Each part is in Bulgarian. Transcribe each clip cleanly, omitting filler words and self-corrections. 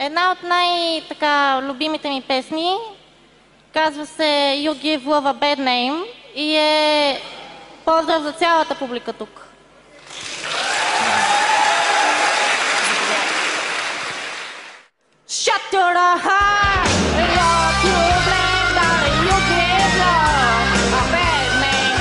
Една от най-любимите ми песни казва се You Give Love a Bad Name и е поздрав за цялата публика тук. Shut your heart, you're to blame, darling, you give love a bad name.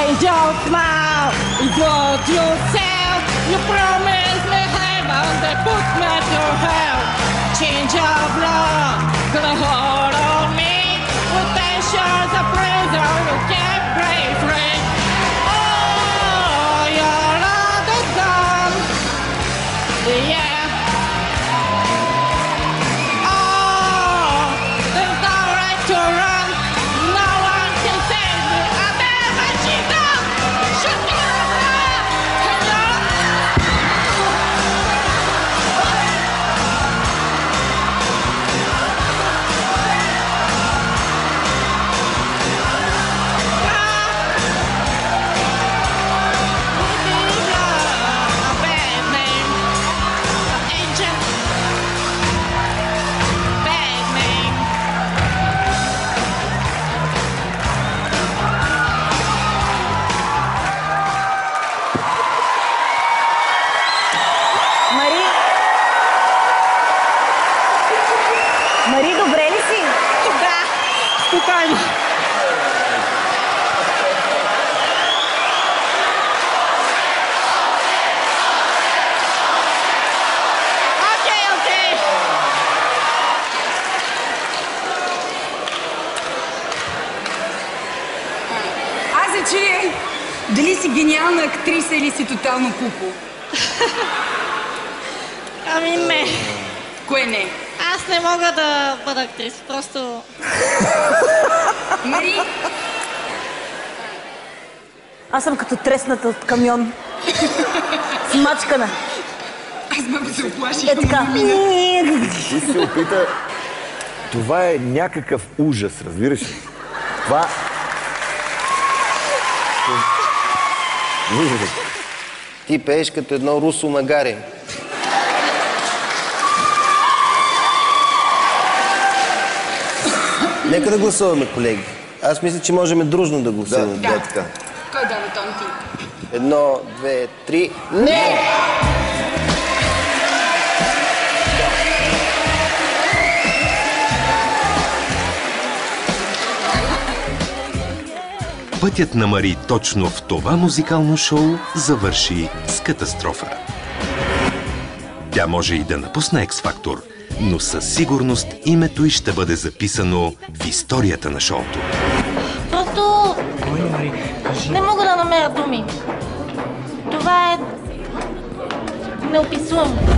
Angel smile, exalt yourself. You promise me heaven, they put me to hell. Change of love, gonna hold on me. With patience a prison, you can't break free. Oh, your love is gone. Yeah. Oh, there's no right to run. No one can save me. I'm never cheat up. Shut your heart. Hello. Мари, добре ли си? Да, спокойно. Окей. Аз се чуя дали си гениална актриса или си тотално купо. Ами не. Кое не? Аз не мога да бъда актриса, просто... Мари? Аз съм като тресната от камион. Смачкана. Аз много се оплаших. Е така. Ти се опита... Това е някакъв ужас, разбираш ли? Това... Ти пееш като едно русо магаре. Нека да гласуваме, колеги. Аз мисля, че можем дружно да гласуваме. Да. Кой дава тон ти? 1, 2, 3... Не! Пътят на Мари точно в това музикално шоу завърши с катастрофа. Тя може и да напусне X-Factor, но със сигурност името й ще бъде записано в историята на шоуто. Просто... не мога да намеря думи. Това е... неописуемо.